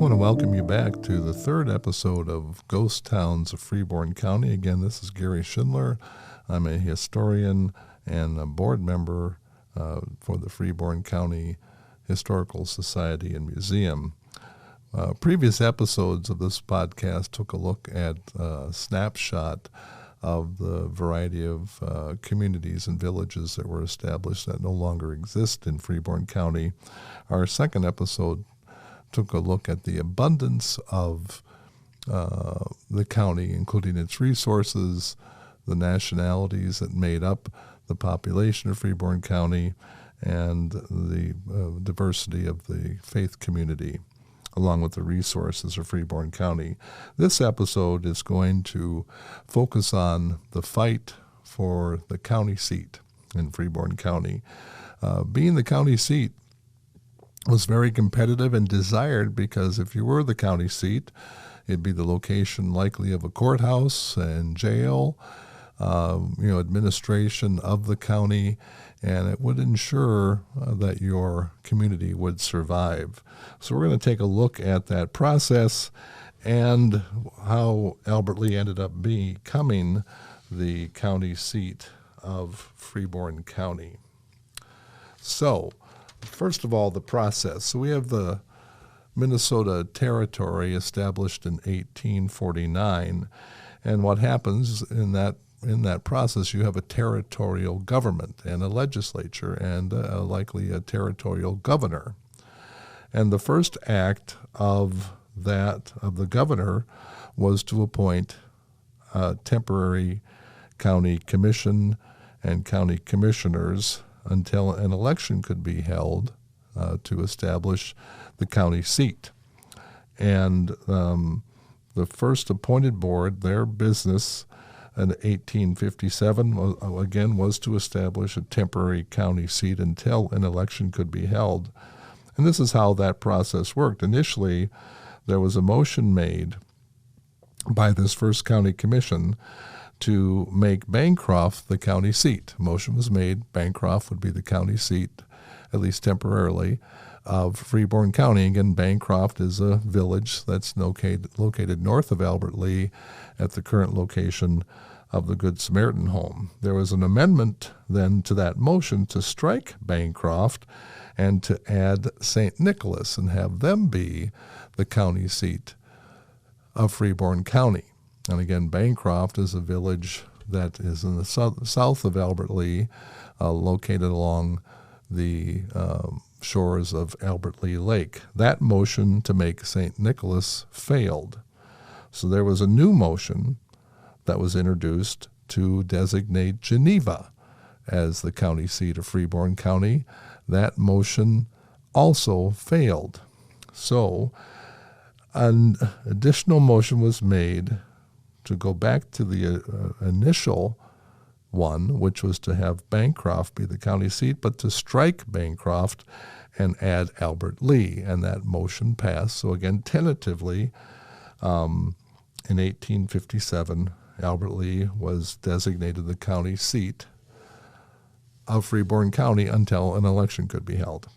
want to welcome you back to the third episode of Ghost Towns of Freeborn County. Again, this is Gary Schindler. I'm a historian and a board member for the Freeborn County Historical Society and Museum. Previous episodes of this podcast took a look at a snapshot of the variety of communities and villages that were established that no longer exist in Freeborn County. Our second episode took a look at the abundance of the county, including its resources, the nationalities that made up the population of Freeborn County, and the diversity of the faith community, along with the resources of Freeborn County. This episode is going to focus on the fight for the county seat in Freeborn County. Being the county seat was very competitive and desired because if you were the county seat, it'd be the location likely of a courthouse and jail, administration of the county, and it would ensure that your community would survive. So we're going to take a look at that process and how Albert Lea ended up becoming the county seat of Freeborn County. So, first of all, the process. So we have the Minnesota Territory established in 1849, and what happens in that process, you have a territorial government and a legislature and likely a territorial governor. And the first act of the governor was to appoint a temporary county commission and county commissioners until an election could be held to establish the county seat. And the first appointed board, their business in 1857, again, was to establish a temporary county seat until an election could be held. And this is how that process worked. Initially, there was a motion made by this first county commission to make Bancroft the county seat. A motion was made. Bancroft would be the county seat, at least temporarily, of Freeborn County. Again, Bancroft is a village that's located north of Albert Lea at the current location of the Good Samaritan Home. There was an amendment then to that motion to strike Bancroft and to add St. Nicholas and have them be the county seat of Freeborn County. And again, Bancroft is a village that is in the south of Albert Lea, located along the shores of Albert Lea Lake. That motion to make St. Nicholas failed. So there was a new motion that was introduced to designate Geneva as the county seat of Freeborn County. That motion also failed. So an additional motion was made to go back to the initial one, which was to have Bancroft be the county seat, but to strike Bancroft and add Albert Lea, and that motion passed. So again, tentatively, in 1857, Albert Lea was designated the county seat of Freeborn County until an election could be held.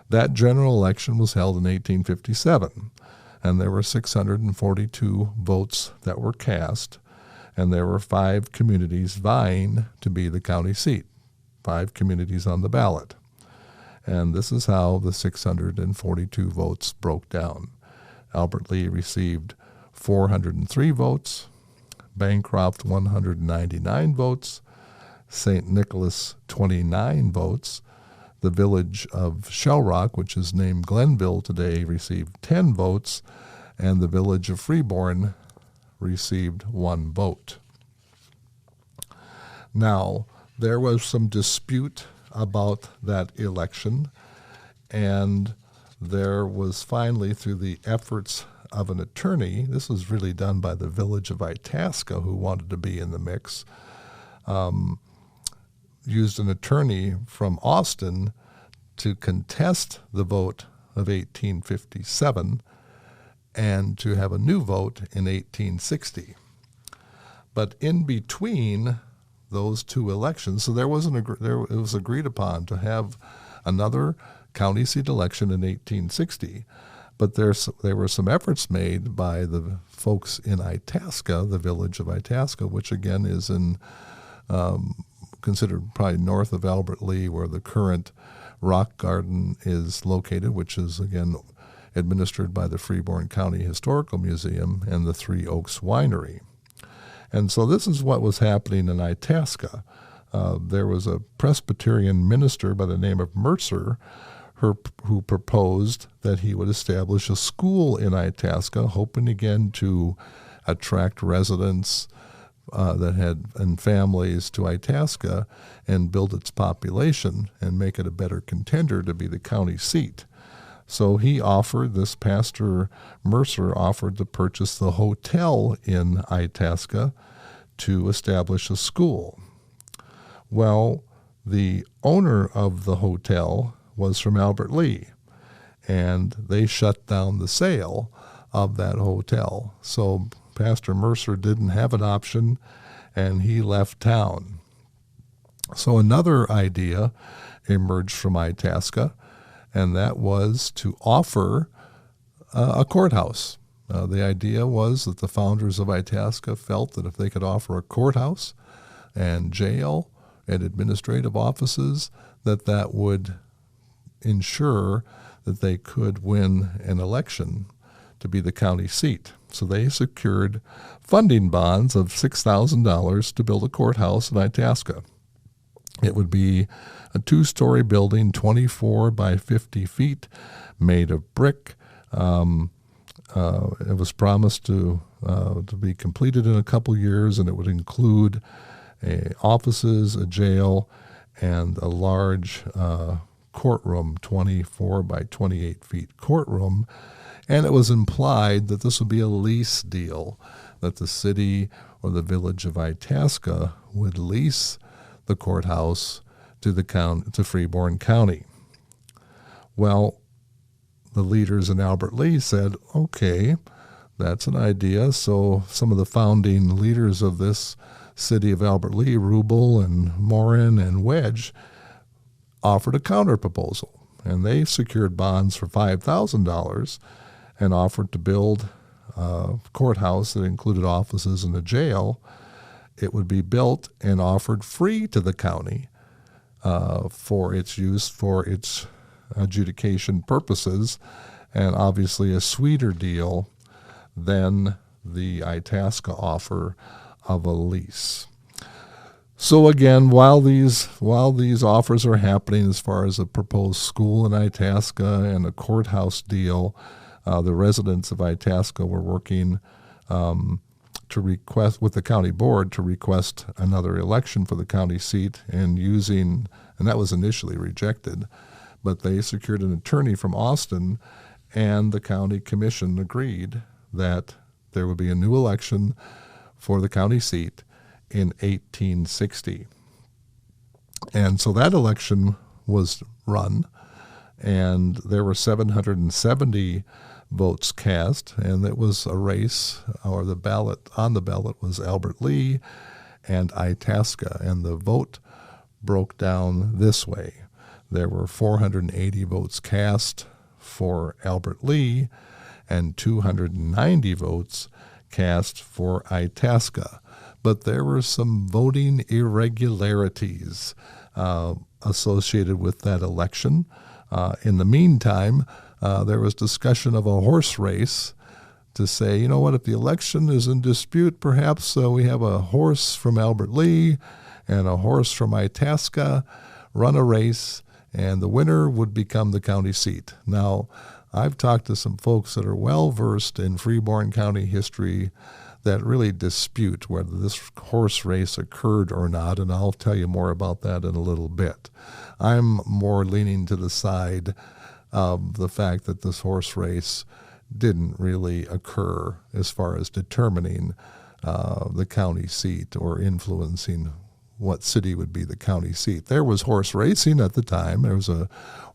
That general election was held in 1857. And there were 642 votes that were cast, and there were 5 communities vying to be the county seat, 5 communities on the ballot. And this is how the 642 votes broke down. Albert Lea received 403 votes, Bancroft 199 votes, St. Nicholas 29 votes, the village of Shell Rock, which is named Glenville today, received 10 votes, and the village of Freeborn received 1 vote. Now, there was some dispute about that election, and there was finally, through the efforts of an attorney, this was really done by the village of Itasca, who wanted to be in the mix, used an attorney from Austin to contest the vote of 1857 and to have a new vote in 1860. But in between those two elections, so it was agreed upon to have another county seat election in 1860, But there were some efforts made by the folks in Itasca, the village of Itasca, which again is considered probably north of Albert Lea, where the current rock garden is located, which is again administered by the Freeborn County Historical Museum and the Three Oaks Winery. And so this is what was happening in Itasca. There was a Presbyterian minister by the name of Mercer who proposed that he would establish a school in Itasca, hoping again to attract residents and families to Itasca and build its population and make it a better contender to be the county seat. So this pastor Mercer offered to purchase the hotel in Itasca to establish a school. Well, the owner of the hotel was from Albert Lea, and they shut down the sale of that hotel. So Pastor Mercer didn't have an option, and he left town. So another idea emerged from Itasca, and that was to offer a courthouse. The idea was that the founders of Itasca felt that if they could offer a courthouse and jail and administrative offices, that would ensure that they could win an election to be the county seat. So they secured funding bonds of $6,000 to build a courthouse in Itasca. It would be a 2-story building, 24 by 50 feet, made of brick. It was promised to be completed in a couple years, and it would include offices, a jail, and a large courtroom, 24 by 28 feet courtroom. And it was implied that this would be a lease deal, that the city or the village of Itasca would lease the courthouse to Freeborn County. Well, the leaders in Albert Lea said, okay, that's an idea. So some of the founding leaders of this city of Albert Lea, Rubel and Morin and Wedge, offered a counter proposal. And they secured bonds for $5,000 and offered to build a courthouse that included offices and a jail. It would be built and offered free to the county for its use for its adjudication purposes, and obviously a sweeter deal than the Itasca offer of a lease. So again, while these offers are happening as far as a proposed school in Itasca and a courthouse deal, the residents of Itasca were working to request with the county board to request another election for the county seat, and that was initially rejected, but they secured an attorney from Austin, and the county commission agreed that there would be a new election for the county seat in 1860. And so that election was run, and there were 770 votes cast, and it was a race, or the ballot was Albert Lea and Itasca, and the vote broke down this way. There were 480 votes cast for Albert Lea and 290 votes cast for Itasca. But there were some voting irregularities associated with that election. In the meantime, there was discussion of a horse race to say, you know what, if the election is in dispute, perhaps we have a horse from Albert Lea and a horse from Itasca run a race, and the winner would become the county seat. Now, I've talked to some folks that are well-versed in Freeborn County history that really dispute whether this horse race occurred or not, and I'll tell you more about that in a little bit. I'm more leaning to the side of the fact that this horse race didn't really occur as far as determining the county seat or influencing what city would be the county seat. There was horse racing at the time. There was a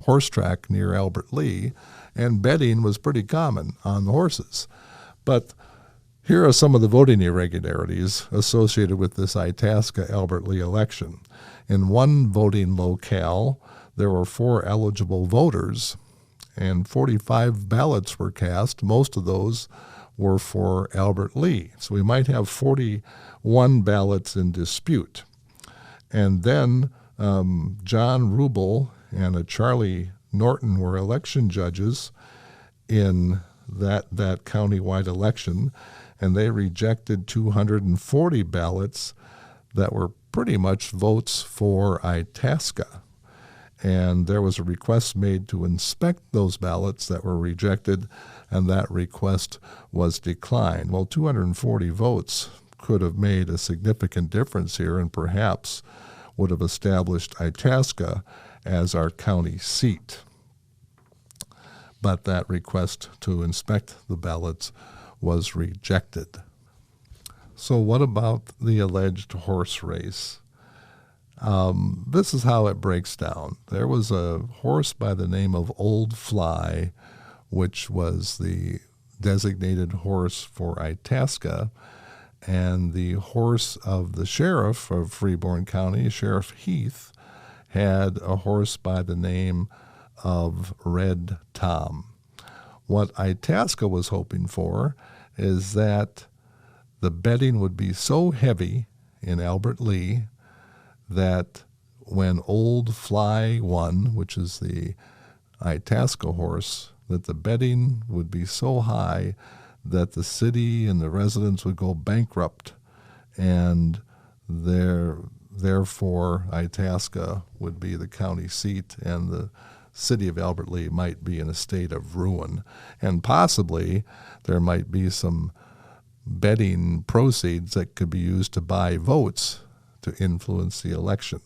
horse track near Albert Lea, and betting was pretty common on the horses. But here are some of the voting irregularities associated with this Itasca-Albert Lea election. In one voting locale, there were 4 eligible voters, and 45 ballots were cast. Most of those were for Albert Lea. So we might have 41 ballots in dispute. And then John Rubel and a Charlie Norton were election judges in that countywide election, and they rejected 240 ballots that were pretty much votes for Itasca. And there was a request made to inspect those ballots that were rejected, and that request was declined. Well, 240 votes could have made a significant difference here and perhaps would have established Itasca as our county seat. But that request to inspect the ballots was rejected. So what about the alleged horse race? This is how it breaks down. There was a horse by the name of Old Fly, which was the designated horse for Itasca, and the horse of the sheriff of Freeborn County, Sheriff Heath, had a horse by the name of Red Tom. What Itasca was hoping for is that the betting would be so heavy in Albert Lea that when Old Fly won, which is the Itasca horse, that the betting would be so high that the city and the residents would go bankrupt, and therefore Itasca would be the county seat, and the city of Albert Lea might be in a state of ruin. And possibly there might be some betting proceeds that could be used to buy votes to influence the election.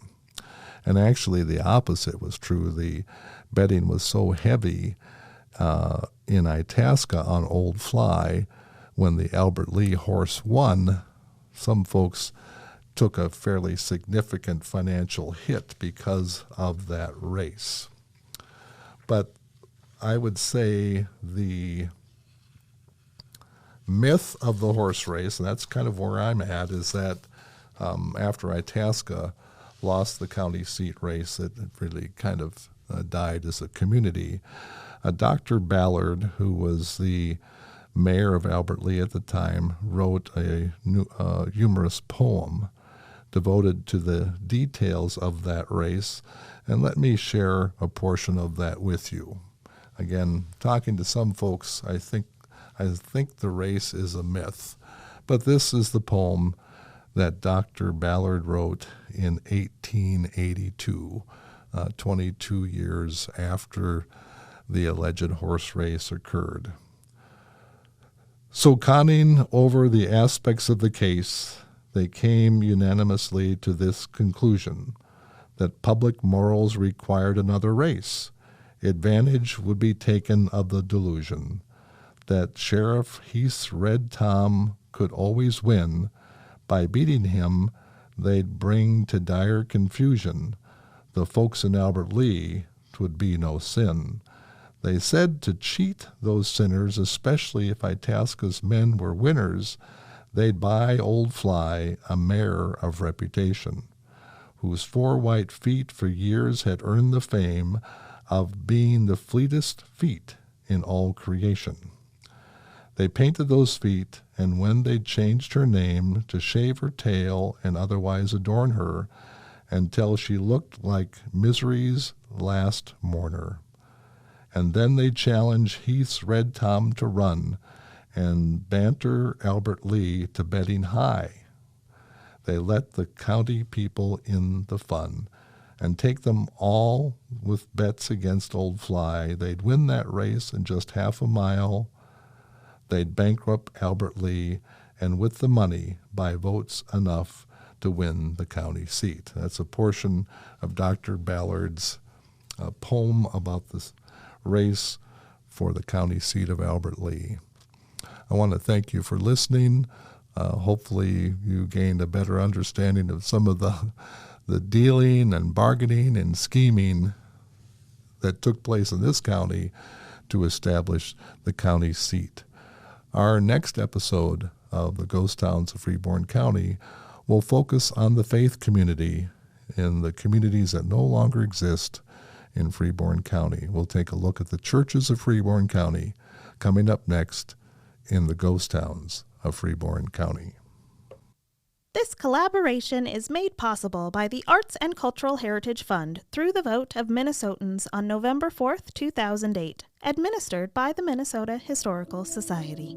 And actually the opposite was true. The betting was so heavy in Itasca on Old Fly, when the Albert Lea horse won, some folks took a fairly significant financial hit because of that race. But I would say the myth of the horse race, and that's kind of where I'm at, is that after Itasca lost the county seat race, it really kind of died as a community. Dr. Ballard, who was the mayor of Albert Lea at the time, wrote a humorous poem devoted to the details of that race, and let me share a portion of that with you. Again, talking to some folks, I think the race is a myth, but this is the poem that Dr. Ballard wrote in 1882, 22 years after the alleged horse race occurred. So conning over the aspects of the case, they came unanimously to this conclusion, that public morals required another race. Advantage would be taken of the delusion that Sheriff Heath's Red Tom could always win. By beating him, they'd bring to dire confusion the folks in Albert Lea. 'Twould be no sin. They said to cheat those sinners, especially if Itasca's men were winners, they'd buy Old Fly, a mare of reputation, whose 4 white feet for years had earned the fame of being the fleetest feet in all creation. They painted those feet, and when they'd changed her name to shave her tail and otherwise adorn her, until she looked like misery's last mourner. And then they'd challenge Heath's Red Tom to run, and banter Albert Lea to betting high. They let the county people in the fun, and take them all with bets against Old Fly. They'd win that race in just half a mile. They'd bankrupt Albert Lea, and with the money buy votes enough to win the county seat. That's a portion of Dr. Ballard's poem about this race for the county seat of Albert Lea. I want to thank you for listening. Hopefully you gained a better understanding of some of the dealing and bargaining and scheming that took place in this county to establish the county seat. Our next episode of the Ghost Towns of Freeborn County will focus on the faith community in the communities that no longer exist in Freeborn County. We'll take a look at the churches of Freeborn County coming up next in the Ghost Towns of Freeborn County. This collaboration is made possible by the Arts and Cultural Heritage Fund through the vote of Minnesotans on November 4th, 2008, administered by the Minnesota Historical Society.